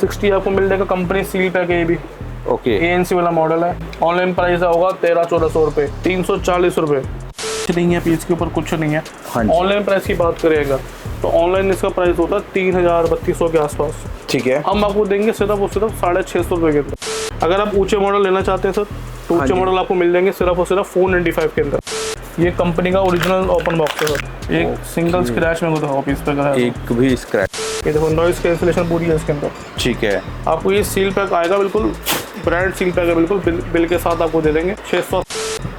60 आपको मिल जाएगा, company seal pack है ये भी। ओके, ANC वाला मॉडल है। ऑनलाइन प्राइस होगा 1300-1400 रुपए, 340 रुपए। नहीं है पीस के ऊपर कुछ नहीं है। हाँ जी। ऑनलाइन प्राइस की बात करेगा तो ऑनलाइन इसका प्राइस होता है 3000-3200 के आसपास। ठीक है, हम आपको देंगे सिर्फ और सिर्फ 650 रुपए के अंदर। अगर आप ऊंचे मॉडल लेना चाहते हैं सर तो हाँ ऊंचे जी। मॉडल आपको मिल जाएंगे सिर्फ और सिर्फ 495 के अंदर। ये कंपनी का ओरिजिनल ओपन बॉक्स है सर, एक सिंगल स्क्रैच में होता है पीस पे है। एक भी स्क्रैच। ये देखो नॉइज कैंसिलेशन पूरी है इसके अंदर। ठीक है, आपको ये सील पैक आएगा, बिल्कुल ब्रांड सील पैक है, बिल्कुल बिल के साथ आपको दे देंगे 600।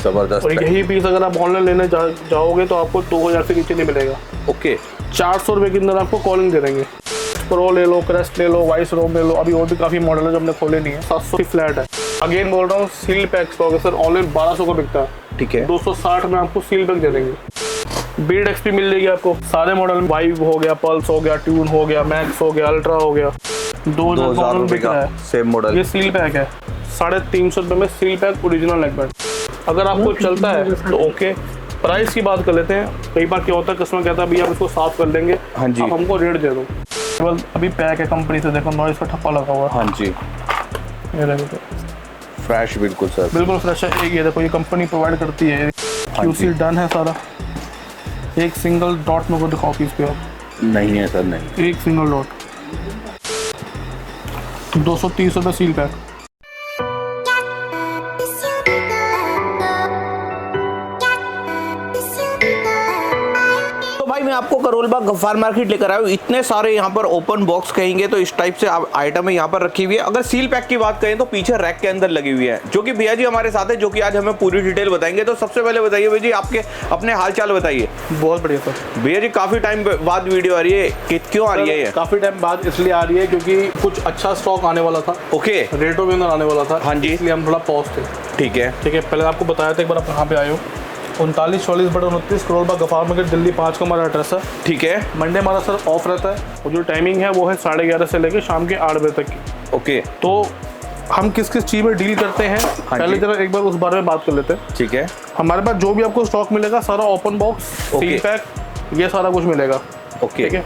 जबरदस्त। और यही पीस अगर आप ऑनलाइन लेने जाओगे तो आपको 2000 से नीचे नहीं मिलेगा। ओके, 400 रुपए के अंदर आपको कॉलिंग दे देंगे। प्रो ले लो, क्रेस्ट ले लो, वाइस रोम ले लो, अभी और भी काफी मॉडल है जो हमने खोले नहीं है। 700 की फ्लैट है। अगेन बोल रहा हूँ सील पैक स्टॉक है सर, ऑनलाइन 1200 का बिकता है। ठीक है, 260 में आपको सील पैक दे देंगे। बीड XP मिल जाएगी आपको सारे मॉडल, वाइव हो गया, पल्स हो गया, ट्यून हो गया, मैक्स हो गया, अल्ट्रा हो गया। 2000 रुपए बिक रहा का है। Same model. ये सील पैक है, 350 रुपए में सील पैक ओरिजिनल नेकबैंड। अगर आपको चलता है तो ओके। प्राइस की बात कर लेते हैं। कई बार क्या होता है, कस्टमर कहता है भैया आप इसको साफ कर लेंगे, हाँ जी। आप हमको रेट दे दो। केवल अभी पैक है कंपनी से, देखो नॉइस का ठप्पा लगा हुआ है। हाँ जी, ये देखो फ्रेश बिल्कुल सर। बिल्कुल फ्रेश है। ये देखो ये कंपनी प्रोवाइड करती है, QC डन है सारा। एक सिंगल डॉट में को दिखाओ पीस पे आप। नहीं है सर, नहीं। एक सिंगल डॉट 230 रुपये सील पैक। तो भाई मैं आपको करोल बाग गफ्फार मार्केट लेकर आया हूँ। इतने सारे यहाँ पर ओपन बॉक्स कहेंगे तो इस टाइप से आइटम है यहाँ पर रखी हुई है। अगर सील पैक की बात करें तो पीछे रैक के अंदर लगी हुई है, जो कि भैया जी हमारे साथ है, जो कि आज हमें पूरी डिटेल बताएंगे। तो सबसे पहले बताइए भैया जी, आपके अपने हाल चाल बताइए। बहुत बढ़िया सर। भैया जी काफी टाइम बाद वीडियो आ रही है, क्यों आ रही है ये? काफी टाइम बाद इसलिए आ रही है क्योंकि कुछ अच्छा स्टॉक आने वाला था। ओके, रेटों के अंदर आने वाला था। हाँ जी। इसलिए हम थोड़ा पॉज थे। ठीक है, ठीक है, पहले आपको बताया था एक बार आप कहाँ पे आए हो। 39-40/29 करोल बाग गफ्फार मार्केट दिल्ली 5 का हमारा एड्रेस है। ठीक है। मंडे हमारा सर ऑफ रहता है और जो टाइमिंग है वो है 11:30 से लेकर शाम के 8 बजे तक की। ओके, तो हम किस किस चीज़ में डील करते हैं, पहले जरा एक बार उस बारे में बात कर लेते हैं। ठीक है। हमारे पास जो भी आपको स्टॉक मिलेगा सारा ओपन बॉक्स, सील पैक, ये सारा कुछ मिलेगा। ओके, ठीक है।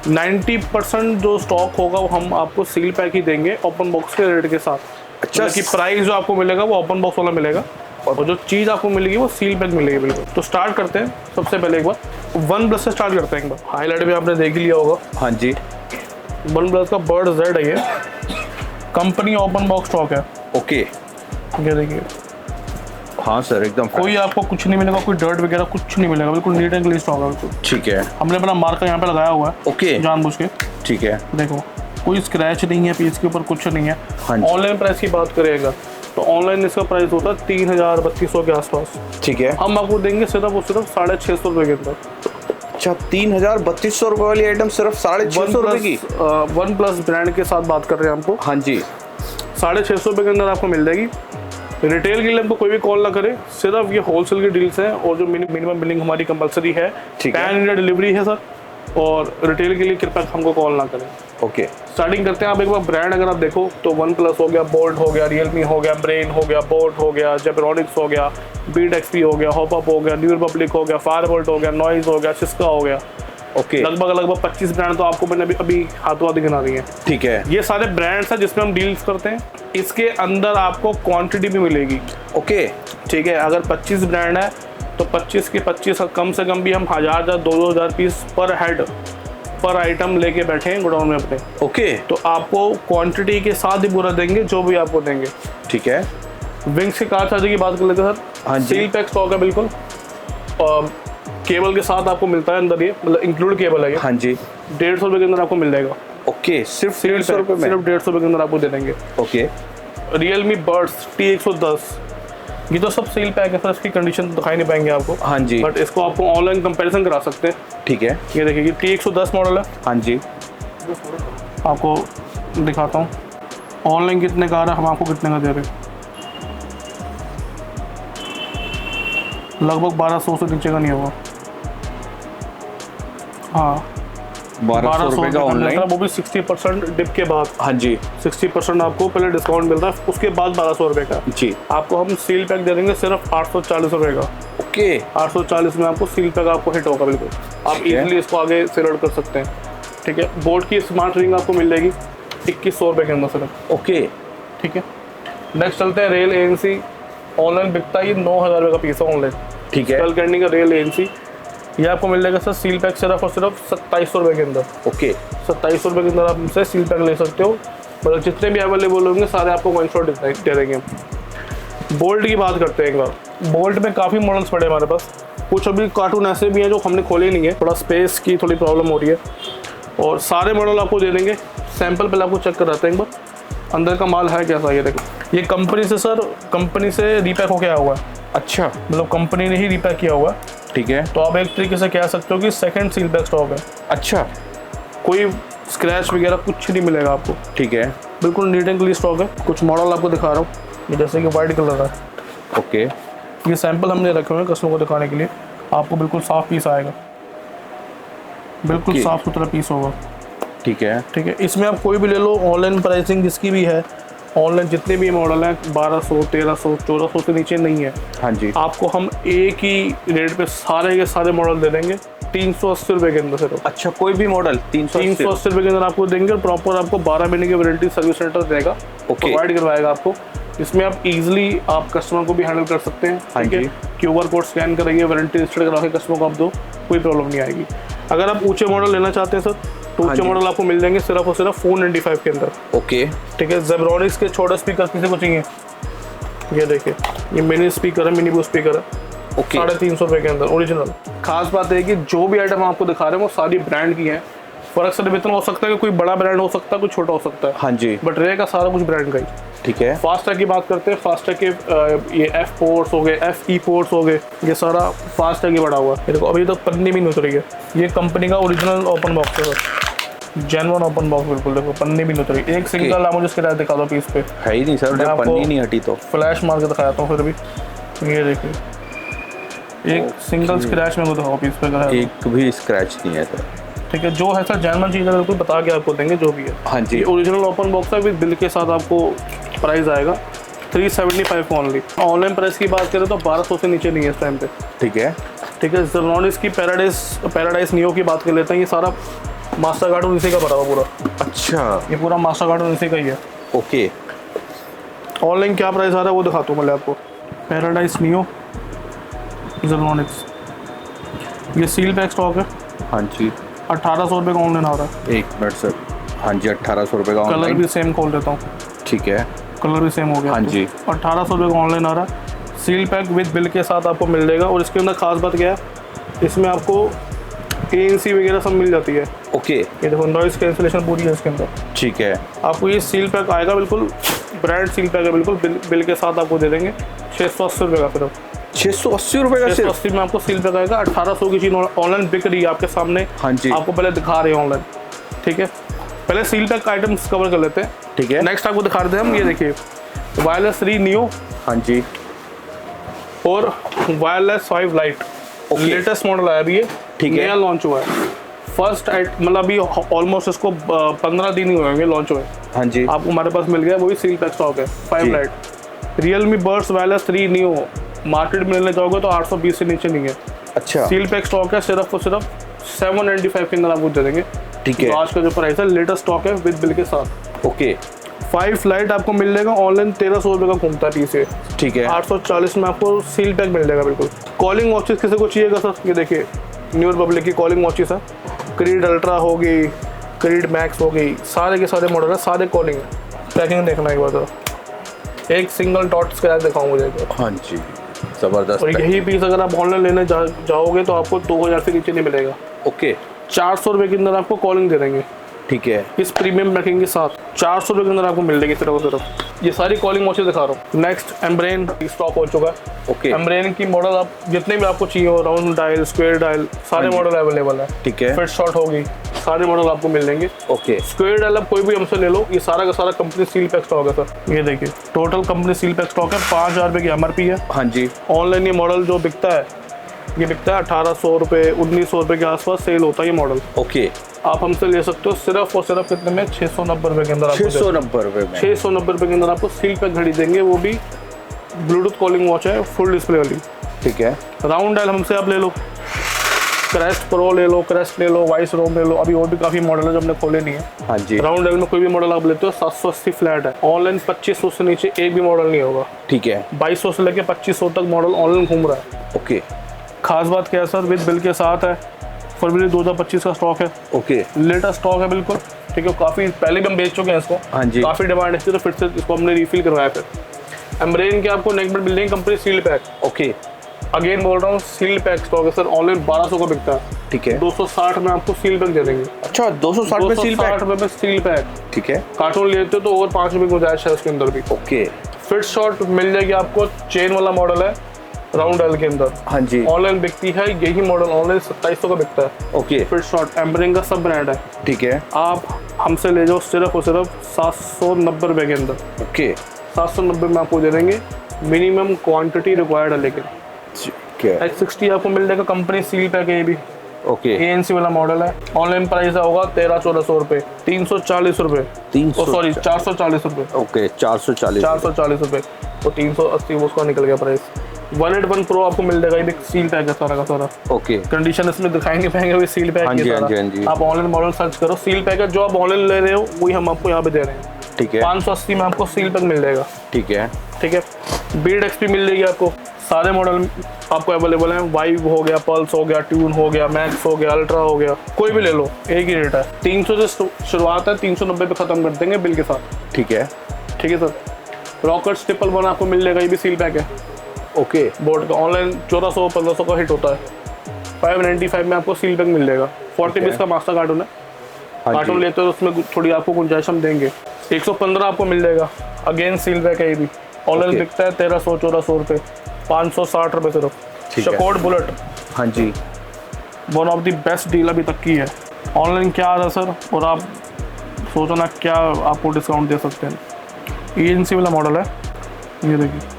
90% जो स्टॉक होगा वो हम आपको सील पैक ही देंगे ओपन बॉक्स के रेट के साथ। अच्छा, कि प्राइस जो आपको मिलेगा वो ओपन बॉक्स वाला मिलेगा और जो चीज़ आपको मिलेगी वो सील पैक मिलेगी बिल्कुल। तो स्टार्ट करते हैं। सबसे पहले एक बार OnePlus से स्टार्ट करते हैं। एक बार हाईलाइट भी आपने देख ही लिया होगा। हाँ जी, OnePlus का बर्ड Z है ये, कंपनी ओपन बॉक्स स्टॉक है। ओके। ये देखिए, हाँ सर, एकदम कोई आपको कुछ नहीं मिलेगा, कोई डर्ट वगैरह कुछ नहीं मिलेगा, बिल्कुल नीट एंड क्लीन स्टॉक है बिल्कुल। ठीक है। हमने अपना मार्कर यहाँ पे लगाया हुआ है, ओके, जानबूझ के। ठीक है। देखो कोई स्क्रैच नहीं है पीस के ऊपर, कुछ नहीं है। हाँ जी। ऑनलाइन प्राइस की बात करेगा तो ऑनलाइन इसका प्राइस होता है 3000-3200 के आसपास। ठीक है। हम आपको देंगे सिर्फ और सिर्फ 650 रुपए के अंदर। अच्छा, 3000-3200 रुपए वाली आइटम सिर्फ 650 रुपए की? OnePlus ब्रांड के साथ बात कर रहे हैं हमको। हाँ जी, 650 रुपए के अंदर आपको मिल जाएगी। रिटेल के लिए हमको कोई भी कॉल ना करे, सिर्फ ये होलसेल की डील्स हैं और जो मिनिमम बिलिंग हमारी कंपलसरी है। ठीक है। पैन इंडिया डिलीवरी है सर, और रिटेल के लिए कृपया हमको कॉल ना करें। ओके। स्टार्टिंग करते हैं। आप एक बार ब्रांड अगर आप देखो तो OnePlus हो गया, बोल्ट हो गया, रियलमी हो गया, ब्रेन हो गया, बोट हो गया, जेब्रॉनिक्स हो गया, बीट XP हो गया, हॉपअप हो गया, न्यू रिपब्लिक हो गया, फायरबोल्ट हो गया, नॉइज हो गया, सिस्का हो गया। ओके, लगभग 25 ब्रांड तो आपको मैंने अभी हाथों हाथ गिना रही है। ठीक है। ये सारे ब्रांड्स हैं जिसमें हम डील्स करते हैं। इसके अंदर आपको क्वांटिटी भी मिलेगी। ओके, ठीक है, अगर 25 ब्रांड है तो 25 के 25 कम से कम भी हम 1000 या 2000 पीस पर हेड पर आइटम लेके बैठे हैं गोडाउन में अपने। ओके, तो आपको क्वांटिटी के साथ ही पूरा देंगे जो भी आपको देंगे। ठीक है। विंग्स के कार चार्जर की बात कर लेते हैं सर। हाँ जी। सील पैक स्टॉक है बिल्कुल, और केबल के साथ आपको मिलता है अंदर, ये मतलब इंक्लूड केबल है ये। हाँ जी। 150 रुपये के अंदर आपको मिल जाएगा। ओके, सिर्फ 150 रुपए में? सिर्फ 150 रुपये के अंदर आपको दे देंगे। ओके। रियलमी बर्ड्स T110, ये तो सब सील पैक है सर, इसकी कंडीशन दिखाई नहीं पाएंगे आपको। हाँ जी। बट इसको आपको ऑनलाइन कंपैरिजन करा सकते हैं। ठीक है। ये देखिए, ये T110 मॉडल है। हाँ जी, आपको दिखाता हूँ ऑनलाइन कितने का आ रहा है, हम आपको कितने का दे रहे हैं। लगभग 1200 से नीचे का नहीं होगा। हाँ, 1200 रुपए का ऑनलाइन, वो भी 60% डिप के बाद। हाँ जी, 60% आपको पहले डिस्काउंट मिलता है, उसके बाद 1200 रुपये का जी आपको हम सील पैक दे देंगे सिर्फ 840 रुपये का। ओके, 840 में आपको सील पैक आपको हिट होगा बिल्कुल। आप ठीक है। इजीली इसको आगे सेल आउट कर सकते हैं। ठीक है, बोट की स्मार्ट रिंग आपको मिल जाएगी। 2100 रुपये के अंदर सिर्फ। ओके ठीक है, नेक्स्ट चलते हैं रेल ANC। ऑनलाइन बिकता है ये 9000 रुपये का पीस है ऑनलाइन। ठीक है, स्पेल कैंडी का रेल ANC ये आपको मिल जाएगा सर सील पैक सिर्फ और सिर्फ 2700 रुपये के अंदर। ओके 2700 रुपये के अंदर आप हमसे सील पैक ले सकते हो। मतलब जितने भी अवेलेबल होंगे सारे आपको वन शॉट दे देंगे। बोल्ट की बात करते हैं एक बार। बोल्ट में काफ़ी मॉडल्स पड़े हमारे पास, कुछ अभी कार्टून ऐसे भी हैं जो हमने खोले नहीं है, थोड़ा स्पेस की थोड़ी प्रॉब्लम हो रही है, और सारे मॉडल आपको दे देंगे। सैंपल पहले आपको चेक कराते हैं एक बार अंदर का माल है कैसा। ये देखो, ये कंपनी से सर, कंपनी से रीपैक होके आया हुआ है। अच्छा, मतलब कंपनी ने ही रीपैक किया हुआ है। ठीक है, तो आप एक तरीके से कह सकते हो कि सेकंड सील पैक स्टॉक है। अच्छा, कोई स्क्रैच वगैरह कुछ नहीं मिलेगा आपको। ठीक है, बिल्कुल नीट एंड क्लीन स्टॉक है। कुछ मॉडल आपको दिखा रहा हूँ, ये जैसे कि वाइट कलर है। ओके, ये सैंपल हमने रखे हुए हैं कस्टमर को दिखाने के लिए। आपको बिल्कुल साफ पीस आएगा, बिल्कुल Okay. साफ सुथरा पीस होगा। ठीक है, ठीक है, इसमें आप कोई भी ले लो, ऑनलाइन प्राइसिंग जिसकी भी है, ऑनलाइन जितने भी मॉडल हैं 1200, 1300, 1400 से नीचे नहीं है। हाँ जी, आपको हम एक ही रेट पे सारे के सारे मॉडल दे देंगे 380 रुपये के अंदर सिर्फ। अच्छा, कोई भी मॉडल 380 रुपये के अंदर आपको देंगे, और प्रॉपर आपको 12 महीने की वारंटी सर्विस सेंटर देगा, प्रोवाइड करवाएगा आपको। इसमें आप इजीली आप कस्टमर को भी हैंडल कर सकते हैं। हाँ ठीक है, QR कोड स्कैन कराइए, वारंटी रजिस्टर्ड करा के कस्टमर को आप दो, कोई प्रॉब्लम नहीं आएगी। अगर आप ऊंचे मॉडल लेना चाहते हैं सर, तो ऊंचे मॉडल आपको मिल जाएंगे सिर्फ और सिर्फ 495 के अंदर। ओके, ठीक है, जेब्रॉनिक्स के छोटे स्पीकर किसी को चाहिए, ये देखिए, ये मिनी स्पीकर है, मिनी बूस्ट स्पीकर है। ओके, 350 रुपये के अंदर ओरिजिनल। खास बात है कि जो भी आइटम आपको दिखा रहे हैं वो सारी ब्रांड की हैं। फर्क सिर्फ इतना हो सकता है कि कोई बड़ा ब्रांड हो सकता है, कोई छोटा हो सकता है। हाँ जी, बट रहेगा सारा कुछ ब्रांड का ही। ठीक है, फास्टैग की बात करते हैं, फास्टैग के ये F पोर्ट्स हो गए, FE पोर्ट्स हो गए, ये सारा फास्टैग ही बड़ा हुआ है। देखो अभी तक पन्नी भी नहीं उतरी है। ये कंपनी का ओरिजिनल ओपन बॉक्स है सर, जेन्युइन ओपन बॉक्स, बिल्कुल। देखो पन्नी भी नहीं उतरी, एक सिंगल आप मुझे स्क्रैच दिखा दो पीस पे। है ही नहीं सर, मैं जब आपको पन्नी नहीं हटी तो। फ्लैश मार के दिखाता हूँ फिर भी। ये देखिए, एक सिंगल स्क्रैच में को दिखाओ पीस पे अगर है। एक भी स्क्रैच नहीं है सर। ठीक है, जो है सर जेन्युइन चीज़ अगर कोई बता के आपको देंगे जो भी है। हाँ जी, ये ओरिजिनल ओपन बॉक्स है, विद बिल के साथ आपको प्राइस आएगा 375 ओनली। ऑनलाइन प्राइस की बात करें तो 1200 से नीचे नहीं है इस टाइम पे। ठीक है, ठीक है, जेब्रॉनिक्स की पैराडाइज नियो की बात कर लेते हैं। ये सारा मास्टर कार्टून इसी का भरा हुआ पूरा। अच्छा, ये पूरा मास्टर कार्टून इसी का ही है। ओके, ऑनलाइन क्या प्राइस आ रहा है वो दिखाता हूँ मैं आपको। पैराडाइज नियो जेब्रॉनिक्स, ये सील पैक स्टॉक है। हाँ जी, 1800 रुपये का ऑनलाइन आ रहा है। एक मिनट सर। हाँ जी, 1800 रुपये का कलर ऑनलाइन। भी सेम खोल देता हूँ, ठीक है, कलर भी सेम हो गया। हाँ जी, 1800 रुपये का ऑनलाइन आ रहा है। सील पैक विद बिल के साथ आपको मिल जाएगा। और इसके अंदर खास बात क्या है, इसमें आपको ANC वगैरह सब मिल जाती है। ओके, ये देखो नॉइस कैंसिलेशन पूरी है इसके अंदर। ठीक है, आपको ये सील पैक आएगा, बिल्कुल ब्रांड सील पैक है, बिल्कुल बिल के साथ आपको दे देंगे 680 रुपये का सिर्फ। 680 रुपये का सिर्फ। 680 में आपको सील पैक आएगा। 1800 की चीज़ ऑनलाइन बिक रही है आपके सामने। हाँ जी, आपको पहले दिखा रहे हैं ऑनलाइन। ठीक है, पहले सील पैक आइटम्स कवर कर लेते हैं। ठीक है, नेक्स्ट आपको दिखा देते हैं हम। ये देखिए, वायरलेस 3 नियो हाँ जी, और वायरलेस 5 लाइट, लेटेस्ट मॉडल आया अभी ये। ठीक है, नया लॉन्च हुआ है। फर्स्ट मतलब अभी ऑलमोस्ट इसको 15 दिन ही हुए होंगे लॉन्च हुए। हाँ जी, आपको हमारे पास मिल गया, वो भी सील पैक स्टॉक है। 5 light Realme birds wireless 3 neo market में मिलने जाओगे तो 820 से नीचे नहीं है। अच्छा, सील पैक स्टॉक है, सिर्फ और सिर्फ 795 के अंदर आपको दे देंगे। ठीक है, तो आज का जो प्राइस है लेटेस्ट स्टॉक है विद बिल के साथ। ओके, 5 लाइट आपको मिल जाएगा ऑनलाइन 1300 रुपये का घूमता है पीस है। ठीक है, 840 में आपको सील पैक मिल जाएगा बिल्कुल। कॉलिंग वॉचेस किसी को चाहिएगा सर, ये देखिए न्यू रिपब्लिक की कॉलिंग वॉचेस है। क्रीड अल्ट्रा हो गई, क्रीड मैक्स हो गई, सारे के सारे मॉडल है, सारे कॉलिंग है। पैकिंग देखना एक बार जरा, एक सिंगल डॉट स्क्रैच दिखाऊँ मुझे। हाँ जी, जबरदस्त। और यही पीस अगर आप ऑनलाइन लेने जाओगे तो आपको 2000 से नीचे नहीं मिलेगा। ओके, 400 रुपये के अंदर आपको कॉलिंग दे देंगे। ठीक है, इस प्रीमियम पैकिंग के साथ 400 रुपये के अंदर आपको मिल जाएगी सिर्फ और सिर्फ। ये सारी कॉलिंग वॉचेस दिखा रहा हूँ। नेक्स्ट एम्ब्रेन स्टॉक हो चुका है। ओके, एम्ब्रेन की मॉडल आप जितने भी आपको चाहिए हो, राउंड डायल, स्क्वायर डायल, सारे मॉडल अवेलेबल है। ठीक है, फिट शॉट होगी, सारे मॉडल आपको मिल जाएंगे। ओके, स्क्वायर डायल आप कोई भी हमसे ले लो, ये सारा का सारा कंपनी सील पैक स्टॉक है सर। ये देखिए total company seal pack stock है। 5000 रुपये की MRP है। हाँ जी, ऑनलाइन ये मॉडल जो बिकता है, ये बिकता है 1800 रुपये, 1900 रुपये के आसपास सेल होता है ये मॉडल। ओके, आप हमसे ले सकते हो सिर्फ और सिर्फ कितने में, 690 रुपये के अंदर। 690 रुपये में 690 रुपये के अंदर आपको सील पैक घड़ी देंगे, वो भी ब्लूटूथ कॉलिंग वॉच है, फुल डिस्प्ले वाली। ठीक है, राउंड डायल हमसे आप ले लो, क्रेस्ट प्रो ले लो, क्रेस्ट ले लो, वाइस रोम ले लो, अभी और भी काफ़ी मॉडल है जो हमने खोले नहीं है। हाँ जी। राउंड लेवल में कोई भी मॉडल आप लेते हो 780 फ्लैट है। ऑनलाइन 2500 से नीचे एक भी मॉडल नहीं होगा। ठीक है। 2200 से लेके 2500 तक मॉडल ऑनलाइन घूम रहा है। ओके। खास बात क्या है सर, विद बिल के साथ है, फरवरी 2025 का स्टॉक है। ओके। लेटेस्ट स्टॉक है बिल्कुल, ठीक है। काफ़ी पहले भी हम बेच चुके हैं इसको। हाँ जी। काफ़ी डिमांड है, तो फिर से इसको हमने रिफिल करवाया। फिर एम्ब्रेन के आपको नेक बेल्ट मिल जाएंगे company seal pack. Okay. Again बोल रहा हूँ, सील पैक स्टॉक है सर, ऑनलाइन 1200 का बिकता है। ठीक है। 260 में आपको सील पैक दे देंगे। अच्छा, 260 में सील पैक? 260 रुपये में सील पैक। ठीक है। कार्टून लेते हो तो और 5 रुपये गुंजाइश है उसके अंदर भी। ओके। फिट शॉट मिल जाएगी आपको, चेन वाला मॉडल है, राउंड एल के अंदर। हाँ जी। ऑनलाइन बिकती है यही मॉडल, ऑनलाइन 2700 का बिकता है। ओके। फिट शॉट एम्ब्रेन का सब ब्रांड है। ठीक है। आप हमसे ले जाओ सिर्फ और सिर्फ 790 रुपये के अंदर। ओके। 790 में आपको दे देंगे। मिनिमम क्वांटिटी रिक्वायर्ड है, लेकिन X60 आपको मिल जाएगा कंपनी सील पैक है ये भी। ओके। ANC वाला मॉडल है। ऑनलाइन प्राइस होगा 1300-1400 रुपये, 340 रुपये, 440 रुपये। ओके, 440 रुपये, तो 380 उसका निकल गया प्राइस। 181 प्रो आपको मिल जाएगा, ये भी सील पैक है सारा का सारा। ओके। कंडीशन इसमें दिखाएंगे भी सील पैक है सारा। आप ऑनलाइन मॉडल सर्च करो, सील पैक है, जो आप ऑनलाइन ले रहे हो वही हम आपको यहाँ पे दे रहे हैं। ठीक है। 580 में आपको सील पैक मिल जाएगा। ठीक है। ठीक है। बीड XP मिल जाएगी आपको, सारे मॉडल आपको अवेलेबल हैं। वाइव हो गया, पल्स हो गया, ट्यून हो गया, मैक्स हो गया, अल्ट्रा हो गया, कोई भी ले लो एक ही रेट है। 300 से शुरुआत है, 390 पे खत्म कर देंगे बिल के साथ। ठीक है। ठीक है सर। रॉकेट ट्रिपल 1 आपको मिल जाएगा, ये भी सील पैक है। ओके। बोर्ड का ऑनलाइन 1400-1500 का हिट होता है। 595 में आपको सील पैक मिल जाएगा। 40 पीस का मास्टर कार्टून है। कार्टून लेते हो उसमें थोड़ी आपको गुंजाइश हम देंगे। 115 आपको मिल जाएगा, अगेन सील पैक है ये भी। ऑनलाइन बिकता है 1300-1400 रुपये, 560 रुपये सिर्फ। शकोड बुलेट, हाँ जी, one of the best deal अभी तक की है। ऑनलाइन क्या आ रहा है सर, और आप सोचो ना क्या आपको डिस्काउंट दे सकते हैं। ANC वाला मॉडल है, ये देखिए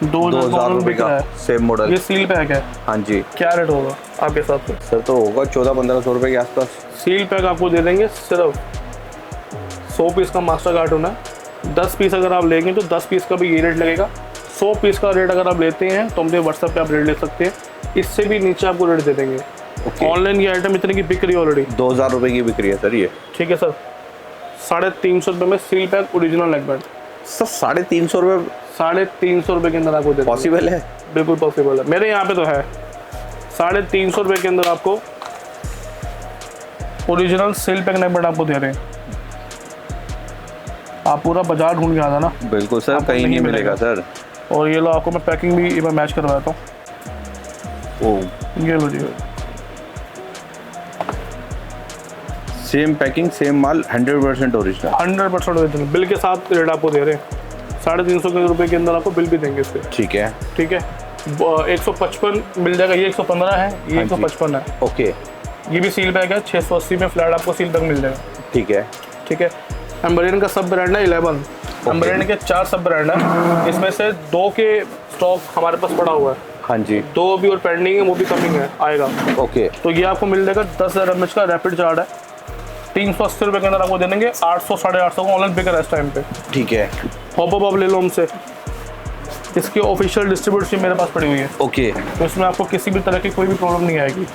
2000 रुपये का सेम मॉडल, ये सील पैक है। हाँ जी। क्या रेट होगा आपके हिसाब से? सर तो होगा 1400-1500 रुपये के आसपास। सील पैक आपको दे देंगे सिर्फ 100 पीस का मास्टर कार्टून है। 10 पीस अगर आप लेंगे तो 10 पीस का भी ये रेट लगेगा। 100 पीस का रेट अगर आप लेते हैं तो हमने व्हाट्सएप पे आप रेट ले सकते हैं, इससे भी नीचे आपको रेट दे देंगे। ऑनलाइन ये आइटम इतने की बिक रही है ऑलरेडी, 2000 रुपये की बिक रही है सर ये। ठीक है सर। 350 रुपये में seal pack original neck band sir 350 रुपये, 350 रुपये के अंदर आपको दे पॉसिबल है? बिल्कुल पॉसिबल है, मेरे यहाँ पे तो है। 350 रुपये के अंदर आपको original seal pack neck band आपको दे रहे हैं। आप पूरा बाजार ढूंढ के आ जाना। बिल्कुल सर, कहीं नहीं मिलेगा सर। और ये लो आपको मैं पैकिंग भी मैं मैच करवाता हूँ। ये लो जी, सेम पैकिंग सेम माल, 100% ओरिजिनल। 100% ओरिजिनल, बिल के साथ रेट आपको दे रहे हैं। 350 रुपये के अंदर आपको बिल भी देंगे इसके। ठीक है। ठीक है। 155 मिल जाएगा, ये 115 है, ये 155 है। ओके। ये भी सील पैक है, 680 में फ्लैट आपको सील पैक मिल जाएगा। ठीक है। ठीक है। एम्ब्रेन का सब ब्रांड है 11। एम्ब्रेन के 4 सब ब्रांड है, इसमें से 2 के स्टॉक हमारे पास पड़ा हुआ है। हाँ जी। 2 भी और पेंडिंग है, वो भी कमिंग है, आएगा। ओके। तो ये आपको मिल जाएगा 10,000 mAh का रैपिड चार्ज है। 380 रुपये के अंदर आपको दे देंगे। 800-850 का ऑनलाइन बिक रहा है इस टाइम पे। ठीक है। हॉप ले लो हमसे, इसकी ऑफिशियल डिस्ट्रीब्यूटरशिप मेरे पास पड़ी हुई है। ओके। तो इसमें आपको किसी भी तरह की कोई भी प्रॉब्लम नहीं आएगी।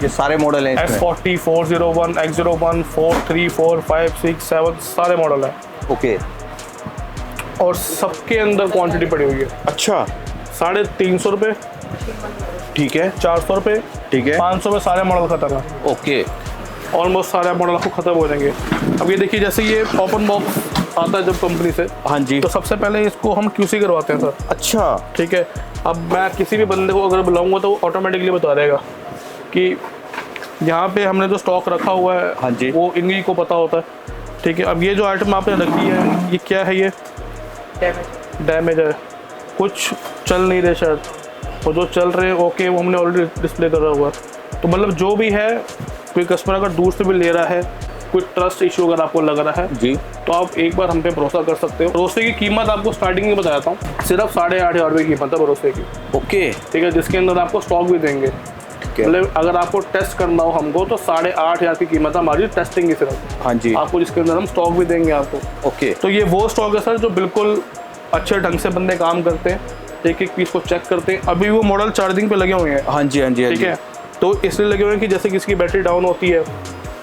ये सारे मॉडल हैं इसमें? S40, 401, X01, 4, 3, 4, 5, 6, 7 सारे मॉडल हैं। ओके। और सबके अंदर क्वांटिटी पड़ी हुई है। अच्छा। 350 रुपये, ठीक है, 400 रुपये, ठीक है, 500 में सारे मॉडल खत्म है। ओके। ऑलमोस्ट सारे मॉडल आपको खत्म हो जाएंगे। अब ये देखिए, जैसे ये ओपन बॉक्स आता है जब कंपनी से, हाँ जी, तो सबसे पहले इसको हम QC करवाते हैं सर। अच्छा। ठीक है। अब मैं किसी भी बंदे को अगर बुलाऊंगा तो वो ऑटोमेटिकली बता देगा कि यहाँ पे हमने जो स्टॉक रखा हुआ है, हाँ जी, वो इन्हीं को पता होता है। ठीक है। अब ये जो आइटम आपने रखी है, ये क्या है? ये डैमेज है, कुछ चल नहीं रहे शायद, और जो चल रहे ओके वो हमने ऑलरेडी डिस्प्ले करा हुआ है। तो मतलब जो भी है, कोई कस्टमर अगर दूर से भी ले रहा है, कोई ट्रस्ट इशू अगर आपको लग रहा है जी, तो आप एक बार हम पे भरोसा कर सकते हो। भरोसे की कीमत आपको स्टार्टिंग में बताता हूँ, सिर्फ 8,500 रुपये की कीमत है भरोसे की। ओके। ठीक है। जिसके अंदर आपको स्टॉक भी देंगे। मतलब अगर आपको टेस्ट करना हो हमको, तो 8,500 की कीमत हमारी टेस्टिंग की सिर्फ। हाँ जी। आपको जिसके अंदर हम स्टॉक भी देंगे आपको। ओके। तो ये वो स्टॉक है सर जो बिल्कुल अच्छे ढंग से बंदे काम करते हैं, एक एक पीस को चेक करते हैं। अभी वो मॉडल चार्जिंग पे लगे हुए हैं। हाँ जी, हाँ जी, ठीक है, तो इसलिए लगे हुए हैं कि जैसे किसी की बैटरी डाउन होती है,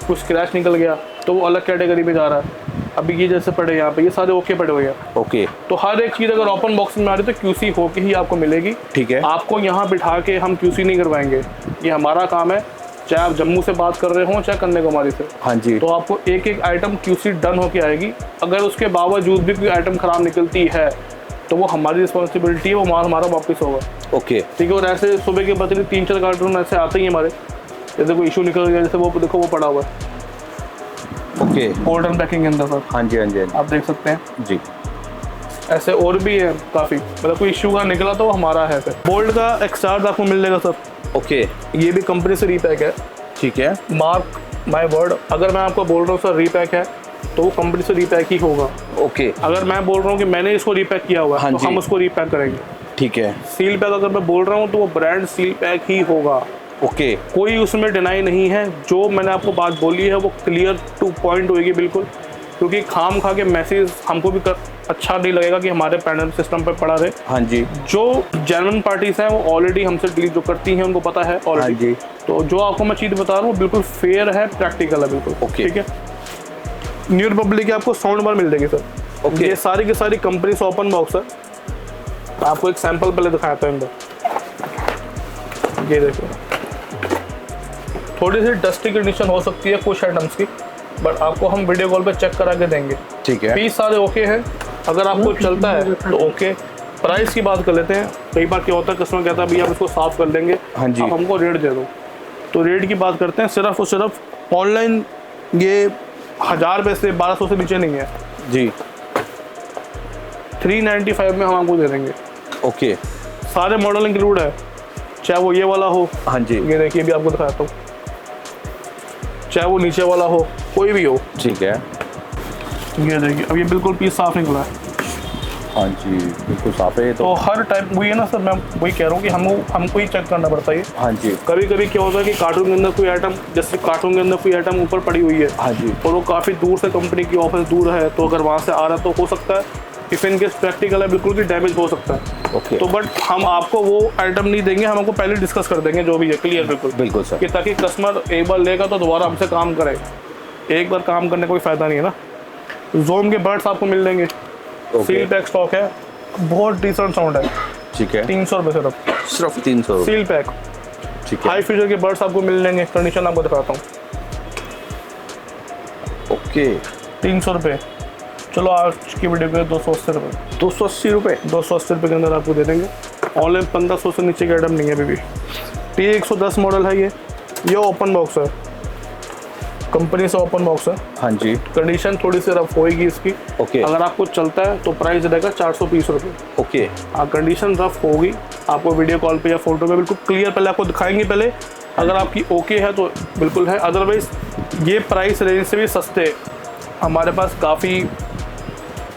कुछ स्क्रैच निकल गया तो वो अलग कैटेगरी में जा रहा है। अभी ये जैसे पड़े यहाँ पे, ये सारे ओके पड़े हुए हैं। ओके, तो हर एक चीज़ अगर ओपन बॉक्स में आ रही है तो क्यूसी होके ही आपको मिलेगी। ठीक है, आपको यहाँ बिठा के हम क्यूसी नहीं करवाएंगे, ये हमारा काम है। चाहे आप जम्मू से बात कर रहे हो चाहे कन्याकुमारी से, हाँ जी, तो आपको एक एक आइटम क्यूसी डन होके आएगी। अगर उसके बावजूद भी कोई आइटम खराब निकलती है तो वो हमारी रिस्पॉन्सिबिलिटी है, वो माल हमारा वापस होगा। ओके, ठीक है। और ऐसे सुबह के बदले 3-4 कार्टून ऐसे आते ही हमारे, जैसे कोई इशू निकल गया, जैसे वो देखो वो पड़ा हुआ है ओके, गोल्डन पैकिंग के अंदर सर, हाँ जी, हाँ जी, हाँ जी, आप देख सकते हैं जी। ऐसे और भी है काफ़ी, मतलब कोई इशू का निकला तो वो हमारा है। फिर बोल्ट का एक्सचार्ज आपको मिल जाएगा सर। ओके, ये भी कंपनी से रीपैक है। ठीक है, मार्क माय वर्ड, अगर मैं आपको बोल रहा हूँ सर रीपैक है तो वो कंपनी से रीपैक ही होगा। ओके, अगर मैं बोल रहा हूँ कि मैंने इसको रीपैक किया हुआ है हाँ तो जी। हम उसको रीपैक करेंगे। ठीक है, सील पैक अगर मैं बोल रहा हूँ तो वो ब्रांड सील पैक ही होगा। ओके, कोई उसमें डिनाई नहीं है। जो मैंने आपको बात बोली है वो क्लियर टू पॉइंट होगी बिल्कुल, क्योंकि खाम खा के मैसेज हमको भी अच्छा नहीं लगेगा कि हमारे पैनल सिस्टम पे पड़ा रहे। हाँ जी, जो जेन्युइन पार्टीज हैं वो ऑलरेडी हमसे डील जो करती हैं उनको पता है हाँ ऑलरेडी। जी, तो जो आपको मैं चीज़ बता रहा हूँ बिल्कुल फेयर है, प्रैक्टिकल है बिल्कुल। ओके। ठीक है। न्यू रिपब्लिक की आपको साउंड बार मिल जाएगी सर। ओके। ये सारी की सारी कंपनी से ओपन बॉक्स है। आपको एक सैंपल पहले दिखाता हूँ अंदर, ये देखो। थोड़ी सी डस्टी कंडीशन हो सकती है कुछ आइटम्स की, बट आपको हम वीडियो कॉल पे चेक करा के देंगे। ठीक है, पीस सारे ओके हैं। अगर आपको चलता है तो ओके। प्राइस की बात कर लेते हैं। कई बार क्या होता है, कस्टमर कहता है भैया आप इसको साफ कर लेंगे, हाँ जी, आप हमको रेट दे दो। तो रेट की बात करते हैं, सिर्फ और सिर्फ ऑनलाइन ये 1000 रुपये से 1200 से नीचे नहीं है जी। 395 में हम आपको दे देंगे। ओके, सारे मॉडल इंक्लूड है, चाहे वो ये वाला हो, हाँ जी, ये देखिए भी आपको दिखाता हूँ, चाहे वो नीचे वाला हो, कोई भी हो। ठीक है, ये देखिए अब ये बिल्कुल पीस साफ निकला है। हाँ जी, बिल्कुल साफ है ये तो तो। हर टाइप वही है ना सर, मैं वही कह रहा हूँ कि हमको ही चेक करना पड़ता है। हाँ जी, कभी कभी क्या होता है कि कार्टून के अंदर कोई आइटम, जैसे कार्टून के अंदर कोई आइटम ऊपर पड़ी हुई है, हाँ जी, और वो काफ़ी दूर से कंपनी की ऑफिस दूर है, तो अगर वहाँ से आ रहा है तो हो सकता है इफ इन केस प्रैक्टिकल है बिल्कुल भी डैमेज हो सकता है। ओके, तो बट हम आपको वो आइटम नहीं देंगे, हम आपको पहले डिस्कस कर देंगे जो भी है, क्लियर बिल्कुल बिल्कुल सर। कि ताकि कस्टमर एक बार लेगा तो दोबारा हमसे काम करे। एक बार काम करने का कोई फ़ायदा नहीं है ना। जोम के बर्ड्स आपको मिल देंगे, सील पैक स्टॉक है, बहुत डिसेंट साउंड है। ठीक है, 300 रुपये सिर्फ 300 सील पैक। ठीक है, हाई फ्यूचर के बर्ड्स आपको मिल जाएंगे, कंडीशन आपको दिखाता हूँ। ओके, 300 रुपये। चलो आज की वीडियो पे 280 रुपये, 280 रुपये, 280 रुपये के अंदर आपको दे देंगे। ऑनलाइन 1500 से नीचे का आइटम नहीं है अभी भी। T110 मॉडल है ये ओपन बॉक्स है, कंपनी से ओपन बॉक्स है। हाँ जी, कंडीशन थोड़ी सी रफ होएगी इसकी। ओके, अगर आपको चलता है तो प्राइस रहेगा 420 रुपये। ओके, हाँ, कंडीशन रफ होगी, आपको वीडियो कॉल पे या फोटो पे बिल्कुल क्लियर पहले आपको दिखाएंगे पहले। अगर आपकी ओके है तो बिल्कुल है, अदरवाइज ये प्राइस रेंज से भी सस्ते हमारे पास काफ़ी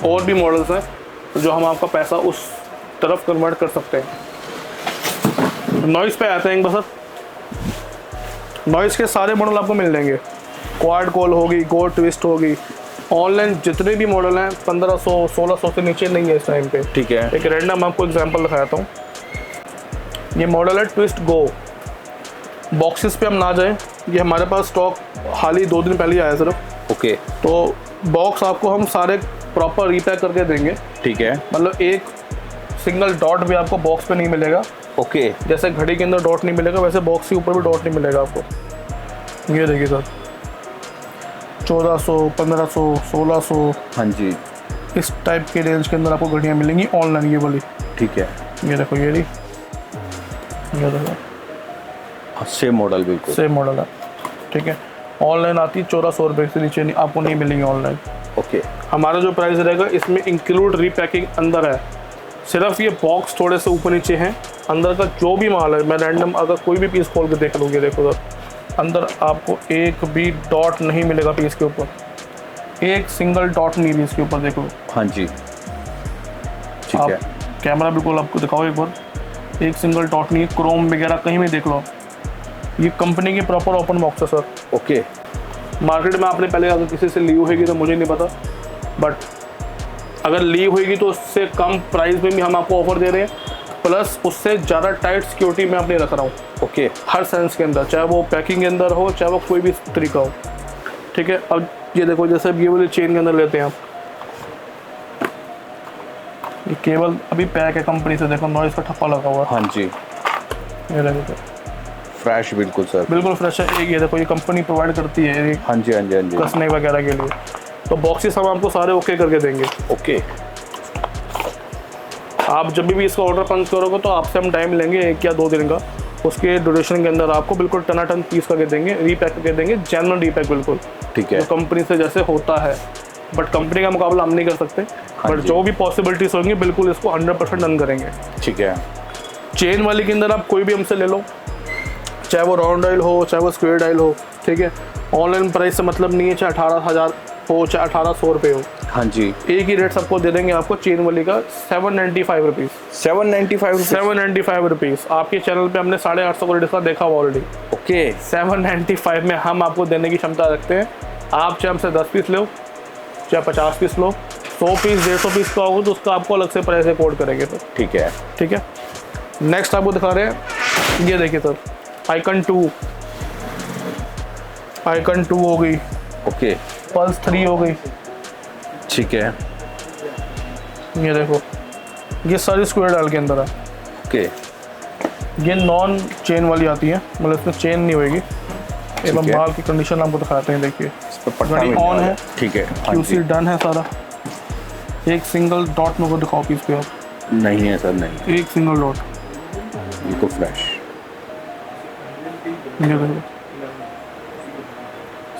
और भी मॉडल्स हैं जो हम आपका पैसा उस तरफ कन्वर्ट कर सकते हैं। नॉइस पे आते हैं एक बार सर। नॉइस के सारे मॉडल आपको मिल जाएंगे। क्वाड कॉल होगी, गो ट्विस्ट होगी। ऑनलाइन जितने भी मॉडल हैं 1500-1600 से नीचे नहीं है इस टाइम पे। ठीक है, एक रैंडम आपको एग्जांपल दिखाता हूँ। ये मॉडल है ट्विस्ट गो। बॉक्सेस पे हम ना जाएं, ये हमारे पास स्टॉक हाल ही 2 दिन पहले आया सिर्फ। ओके, तो बॉक्स आपको हम सारे प्रॉपर रीपैक करके देंगे। ठीक है, मतलब एक सिंगल डॉट भी आपको बॉक्स पे नहीं मिलेगा। ओके, जैसे घड़ी के अंदर डॉट नहीं मिलेगा, वैसे बॉक्स के ऊपर भी डॉट नहीं मिलेगा आपको। ये देखिए सर, 1400, 1500, 1600 हाँ जी, इस टाइप के रेंज के अंदर आपको घड़ियाँ मिलेंगी ऑनलाइन। ये वाली, ठीक है, ये देखो, ये रही, ये देखो, सेम मॉडल बिल्कुल, सेम मॉडल है। ठीक है, ऑनलाइन आती है 1400 रुपये से नीचे नहीं आपको नहीं मिलेंगी ऑनलाइन। ओके, हमारा जो प्राइस रहेगा इसमें इंक्लूड रीपैकिंग अंदर है। सिर्फ ये बॉक्स थोड़े से ऊपर नीचे हैं, अंदर का जो भी माल है, मैं रैंडम अगर कोई भी पीस खोल के देख लूँगी, देखो सर, अंदर आपको एक भी डॉट नहीं मिलेगा पीस के ऊपर। एक सिंगल डॉट नहीं पीस के ऊपर, देख लो। हाँ जी, ठीक आप है, कैमरा बिल्कुल आपको दिखाओ एक बार, एक सिंगल डॉट नहीं है, क्रोम वगैरह कहीं भी देख लो। ये कंपनी की प्रॉपर ओपन बॉक्स है सर। ओके, मार्केट में आपने पहले अगर किसी से ली होगी तो मुझे नहीं पता, बट अगर ली होगी तो उससे कम प्राइस में भी हम आपको ऑफर दे रहे हैं। प्लस उससे ज़्यादा टाइट सिक्योरिटी मैं अपनी रख रहा हूँ। ओके, हर सेंस के अंदर, चाहे वो पैकिंग के अंदर हो, चाहे वो कोई भी तरीका हो। ठीक है, अब ये देखो, जैसे अब ये वाली चेन के अंदर लेते हैं आप, ये केबल अभी पैक है कंपनी से, देखो नॉइस का ठप्पा लगा हुआ है। हाँ जी, ये देखो फ्रेश बिल्कुल सर, बिल्कुल फ्रेश है। ये देखो, ये कंपनी प्रोवाइड करती है ये हाँ जी हाँ जी हाँ जी, कसने वगैरह के लिए। तो बॉक्सेस हम आपको सारे ओके करके देंगे। ओके, आप जब भी इसका ऑर्डर पंच करोगे तो आपसे हम टाइम लेंगे 1 या 2 दिन का। उसके ड्यूरेशन के अंदर आपको बिल्कुल टनाटन पीस करके देंगे, रीपैक करके देंगे, जेन्युइन रीपैक बिल्कुल, ठीक है, जो कंपनी से जैसे होता है। बट कंपनी का मुकाबला हम नहीं कर सकते, बट जो भी पॉसिबिलिटीज होंगी बिल्कुल इसको 100% डन करेंगे। ठीक है। चेन वाली के अंदर आप कोई भी हमसे ले लो, चाहे वो राउंड डायल हो, चाहे वो स्क्वायर डायल हो, ठीक है। ऑनलाइन प्राइस से मतलब नहीं है, चाहे 18,000 हो, चाहे 1800 रुपये हो, हाँ जी, एक ही रेट सबको दे देंगे आपको चेन वाली का 795 रुपीज़। 795 रुपीज़। आपके चैनल पे हमने 850 करोड़ का देखा हुआ ऑलरेडी। ओके, 795 में हम आपको देने की क्षमता रखते हैं। आप चाहे हमसे 10 पीस लो, चाहे 50 पीस लो, 100 पीस 150 पीस का होगा तो उसका आपको अलग से प्राइस कोड करेंगे। तो ठीक है, ठीक है। नेक्स्ट आपको दिखा रहे हैं, ये देखिए सर, आइकन 2 हो गई, ओके, पल्स 3 हो गई। ठीक है, ये देखो, ये सारी स्क्वायर डाल के अंदर है। ओके, ये नॉन चेन वाली आती है, मतलब इसमें चेन नहीं होगी। एवं है। माल की कंडीशन आपको दिखाते हैं, देखिए इस पे पट्टा गाड़ी मिलने ऑन वाला है, ठीक है, हाँ QC जी, डन है सारा। एक सिंगल डॉट में को दिखाओ पीस पे आप, नहीं है सर, नहीं, एक सिंगल डॉट, बिल्कुल फ्रेश, ये देखो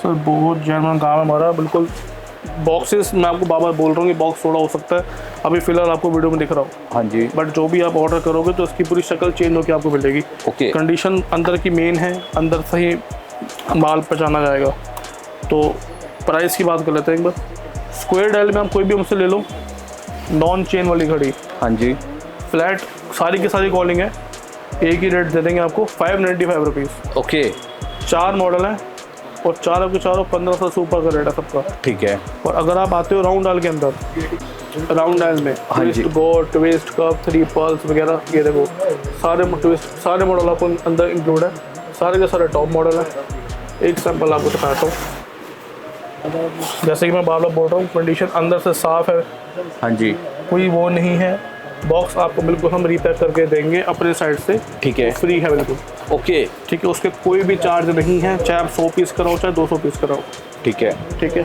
सर, बहुत जेन्युइन काम है हमारा बिल्कुल। बॉक्सेस मैं आपको बार बार बोल रहा हूँ कि बॉक्स थोड़ा हो सकता है, अभी फिलहाल आपको वीडियो में दिख रहा हो, हाँ जी, बट जो भी आप ऑर्डर करोगे तो उसकी पूरी शक्ल चेंज होकर आपको मिलेगी। ओके, कंडीशन अंदर की मेन है, अंदर से ही माल पहुँचाना जाएगा। तो प्राइस की बात कर लेते हैं एक बार। स्क्वायर डायल में आप कोई भी हमसे ले लो, नॉन चेन वाली घड़ी, हाँ जी, फ्लैट सारी की सारी कॉलिंग है, एक ही रेट दे देंगे आपको 595 रुपीज़। ओके, 4 मॉडल हैं और चारों के चारों 1500 से ऊपर का रेट है सबका। ठीक है, और अगर आप आते हो राउंड डायल के अंदर, राउंड डायल में हाँ जी, ट्विस्ट गो, ट्विस्ट कप, 3 पल्स वगैरह, ये देखो सारे ट्विस्ट, सारे मॉडल आपको अंदर इंक्लूड है, सारे के सारे टॉप मॉडल है। एक सैंपल आपको दिखाता हूँ, जैसे कि मैं बार बार बोल रहा हूँ, कंडीशन अंदर से साफ़ है, हाँ जी, कोई वो नहीं है। बॉक्स आपको बिल्कुल हम रिपेयर करके देंगे अपने साइड से, ठीक है, फ्री है बिल्कुल, ओके, ठीक है। उसके कोई भी चार्ज नहीं है, चाहे आप 100 पीस कराओ, चाहे 200 पीस कराओ, ठीक है, ठीक है।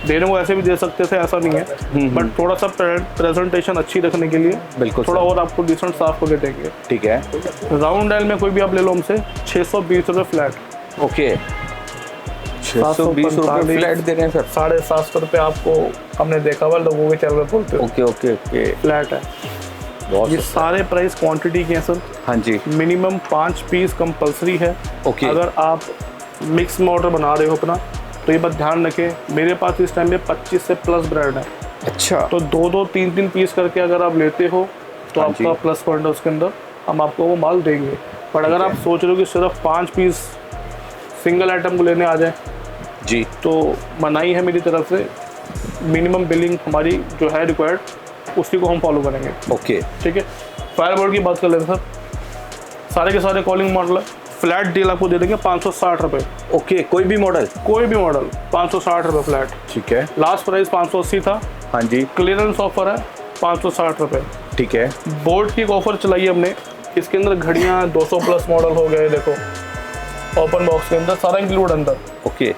देने को ऐसे भी दे सकते थे, ऐसा नहीं है, बट थोड़ा सा प्रेजेंटेशन अच्छी रखने के लिए बिल्कुल थोड़ा सर, और आपको डिसेंट साफ करके देंगे। ठीक है, राउंड डायल में कोई भी आप ले लो हमसे 620 रुपये फ्लैट, ओके, 620 रुपये फ्लैट दे रहे हैं सर, 750 रुपये आपको हमने देखा हुआ लोगों के चैनल पर बोलते हो, ओके ओके ओके, फ्लैट है। बहुत ये सारे प्राइस क्वांटिटी के हैं सर, हाँ जी, मिनिमम 5 पीस कंपलसरी है। ओके, अगर आप मिक्स में ऑर्डर बना रहे हो अपना, तो ये बात ध्यान रखें, मेरे पास इस टाइम में 25 से प्लस ब्रांड है, अच्छा, तो 2-2, 3-3 पीस करके अगर आप लेते हो तो हाँ आपका जी, प्लस पॉइंट है उसके अंदर, हम आपको वो माल देंगे। पर अगर आप सोच रहे हो कि सिर्फ 5 पीस सिंगल आइटम को लेने आ जाए जी, तो मनाही है मेरी तरफ से, मिनिमम बिलिंग हमारी जो है रिक्वायर्ड उसी को हम फॉलो करेंगे, ओके, ठीक है। फायरबोल्ट की बात कर लेते हैं सर, सारे के सारे कॉलिंग मॉडल है, फ्लैट डील आपको दे देंगे 560 रुपये, ओके, कोई भी मॉडल 560 रुपये फ्लैट। ठीक है, लास्ट प्राइस 580 था, हाँ जी, क्लियरेंस ऑफर है 560 रुपये। ठीक है, बोल्ट की एक ऑफर चलाई है हमने, इसके अंदर घड़ियाँ 200 प्लस मॉडल हो गए, देखो ओपन बॉक्स के अंदर सारा इंक्लूड अंदर। ओके,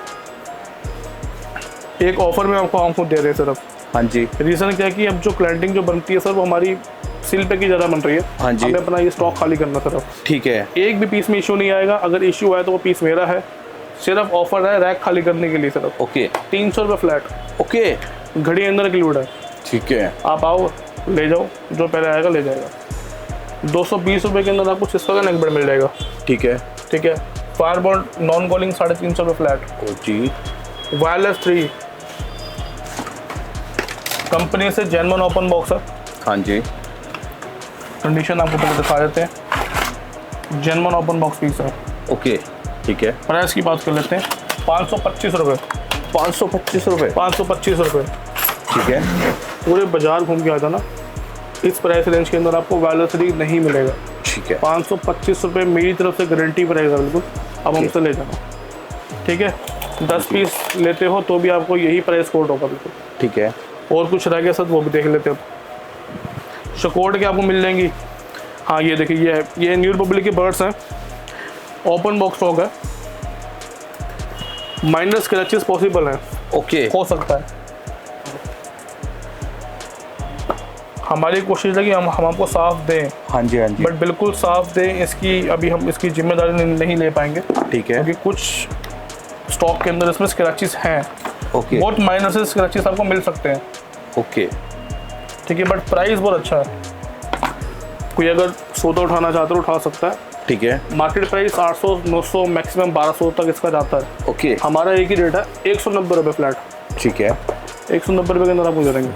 एक ऑफर में आपको दे रहे हैं सिर्फ, हाँ जी, रीज़न क्या है कि अब जो क्लैंटिंग जो बनती है सर वो हमारी सील पे की ज़्यादा बन रही है, हाँ जी, हमें अपना ये स्टॉक खाली करना सिर्फ, ठीक है, एक भी पीस में इशू नहीं आएगा, अगर इशू आया तो वो पीस मेरा है, सिर्फ ऑफर है रैक खाली करने के लिए सिर्फ। ओके, 300 रुपये फ्लैट, ओके, घड़ी अंदर इंक्लूड है, ठीक है, आप आओ ले जाओ, जो पहले आएगा ले जाएगा। 220 रुपये के अंदर आपको सिस्को का नेक बेड मिल जाएगा, ठीक है, ठीक है। फायरबोल्ट नॉन कॉलिंग 350 रुपये फ्लैट, ओ जी, वायरलेस 3 कंपनी से जेन्युइन ओपन बॉक्स है, हाँ जी, कंडीशन आपको पहले दिखा देते हैं, जेन्युइन ओपन बॉक्स पीस है। ओके, ठीक है, प्राइस की बात कर लेते हैं, 525 रुपये, 525 रुपये, 525 रुपये। ठीक है, पूरे बाजार घूम के आया था ना, इस प्राइस रेंज के अंदर आपको वायलर नहीं मिलेगा। ठीक है, 525 रुपये मेरी तरफ से गारंटी प्राइस है बिल्कुल। अब हमसे ले जाना, ठीक है। 10 पीस लेते हो तो भी आपको यही प्राइस कोड होगा बिल्कुल। ठीक है, और कुछ रह गया सर वो भी देख लेते हो। शकोड के आपको मिल जाएंगी। हाँ ये देखिए, ये न्यू रिपब्लिक के बर्ड्स हैं, ओपन बॉक्स स्टॉक है, माइनर स्क्रैचेस पॉसिबल हैं, ओके, हो सकता है। हमारी कोशिश है कि हम आपको साफ दें। हाँ जी, हाँ जी, बट बिल्कुल साफ दें, इसकी अभी हम इसकी जिम्मेदारी नहीं ले पाएंगे। ठीक है, क्योंकि कुछ स्टॉक के अंदर इसमें स्क्रैचेस हैं, ओके, बहुत माइनर से स्क्रैचेस आपको मिल सकते हैं, ओके, ठीक है। बट प्राइस बहुत अच्छा है, कोई अगर सौदा उठाना चाहता है उठा सकता है। ठीक है, मार्केट प्राइस 800, 900, मैक्सिमम 1200 तक इसका जाता है। ओके, हमारा एक ही रेट है 190 रुपये फ्लैट। ठीक है, 190 रुपये के अंदर आपको दे देंगे,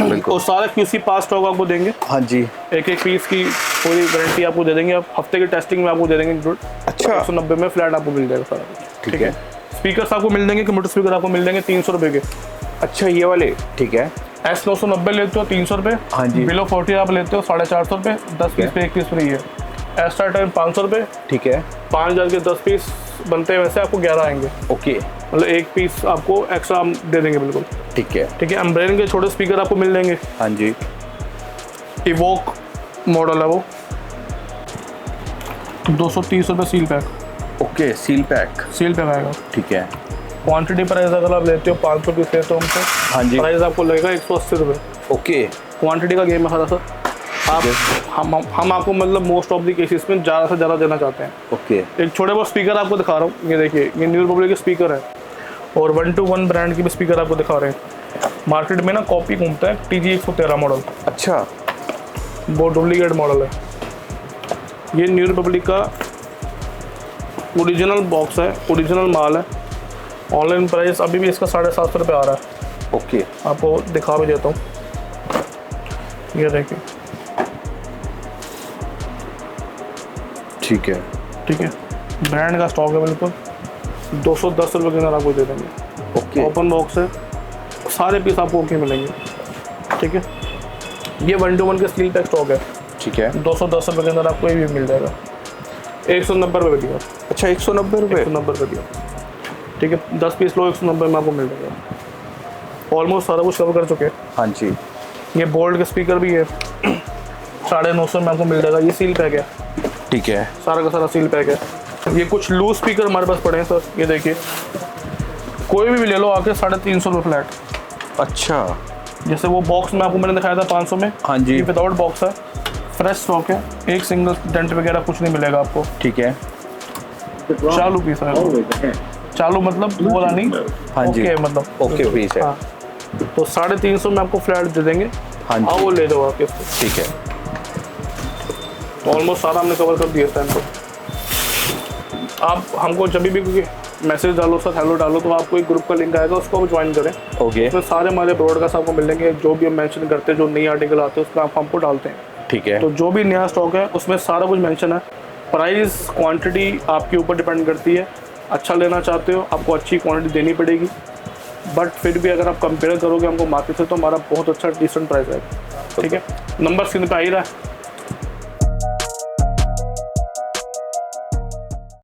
बिल्कुल, और सारे QC पास स्टॉक आपको देंगे। हाँ जी, एक पीस की पूरी गारंटी आपको दे देंगे, आप हफ्ते की टेस्टिंग में आपको दे देंगे इंक्लूड। अच्छा, 190 में फ्लैट आपको मिल जाएगा सारा, ठीक है। स्पीकर्स आपको मिल देंगे, कंप्यूटर स्पीकर आपको मिल देंगे 300 रुपये के। अच्छा, ये वाले, ठीक है, S990 लेते हो 300 रुपये, हाँ जी, बिलो 40 आप लेते हो 450 रुपये, 10 पीस पे 1 पीस फ्री है। एक्स्ट्रा टाइम 500 रुपये, ठीक है, 5000 के 10 पीस बनते हैं, वैसे आपको 11 आएंगे, ओके, मतलब 1 पीस आपको एक्स्ट्रा हम दे देंगे बिल्कुल, ठीक है, ठीक है। एम्ब्रेन के छोटे स्पीकर आपको मिल जाएंगे, हाँ जी, इवोक मॉडल है वो, 230 रुपये seal pack, okay, seal pack आएगा, ठीक है, क्वांटिटी प्राइस अगर आप लेते हो 500 पीस लेते हो हमसे, हाँ जी, प्राइस आपको लगेगा 180 रुपये। ओके, क्वांटिटी का गेम है सारा सर। आप हम आपको मतलब मोस्ट ऑफ द केसेस में ज़्यादा से ज़्यादा देना चाहते हैं। ओके, एक छोटे बहुत स्पीकर आपको दिखा रहा हूँ, ये देखिए, ये न्यू रिपब्लिक के स्पीकर है, और 1-to-1 ब्रांड की भी स्पीकर आपको दिखा रहे हैं। मार्केट में ना कॉपी घूमता है TG 113 मॉडल, अच्छा, वो डुप्लीकेट मॉडल है। ये न्यू रिपब्लिक का ओरिजिनल बॉक्स है, ओरिजिनल माल है। ऑनलाइन प्राइस अभी भी इसका 750 रुपये आ रहा है। ओके, आपको दिखा भी देता हूँ, ये देखिए, ठीक है, ठीक है, ब्रांड का स्टॉक है बिल्कुल। 210 रुपये के अंदर आपको दे देंगे, ओके, ओपन बॉक्स है, सारे पीस आपको ओके मिलेंगे, ठीक है। ये 1-to-1 के स्टील पैक स्टॉक है, ठीक है, 210 रुपये के अंदर आपको ये भी मिल जाएगा। 190 रुपये दिया, अच्छा, 190 रुपये, 190 रुपये दिया, ठीक है। 10 पीस लो, 190 में आपको मिल जाएगा। ऑलमोस्ट सारा कुछ कवर कर चुके हैं। हाँ जी, ये बोल्ट के स्पीकर भी है, 950 में आपको मिल जाएगा। ये सील पैक है, ठीक है, सारा का सारा सील पैक है। ये कुछ लूज स्पीकर हमारे पास पड़े हैं सर, ये देखिए, कोई भी ले लो आके 350 रुपये फ्लैट। अच्छा, जैसे वो बॉक्स में आपको मैंने दिखाया था 500 में, हाँ जी, ये विदाउट बॉक्स है, फ्रेश स्टॉक है, एक सिंगल डेंट वगैरह कुछ नहीं मिलेगा आपको, ठीक है, चालू पीस है, चालू मतलब बोला नहीं, हाँ जी, ओके मतलब ओके पीस है, हाँ। तो 350 में आपको फ्लैट दे देंगे, हाँ जी, आओ वो ले दो आके इसको, ठीक है। तो ऑलमोस्ट सारा हमने कवर कर दिया टाइम को। आप हमको जब भी मैसेज डालो सर, हेलो डालो, तो आपको एक ग्रुप का लिंक आएगा, उसको आप ज्वाइन करें। ओके, उसमें सारे हमारे ब्रॉडकास्ट आपको मिलेंगे, जो भी हम मेंशन करते हैं, जो नई आर्टिकल आते हैं उसमें आप हमको डालते हैं, ठीक है, तो जो भी नया स्टॉक है उसमें सारा कुछ मेंशन है। प्राइस क्वांटिटी आपके ऊपर डिपेंड करती है, अच्छा लेना चाहते हो आपको अच्छी क्वांटिटी देनी पड़ेगी, बट फिर भी अगर आप कंपेयर करोगे हमको मार्केट से, तो हमारा बहुत अच्छा डिसेंट प्राइस है, ठीक है। नंबर स्क्रीन पे आ ही रहा है,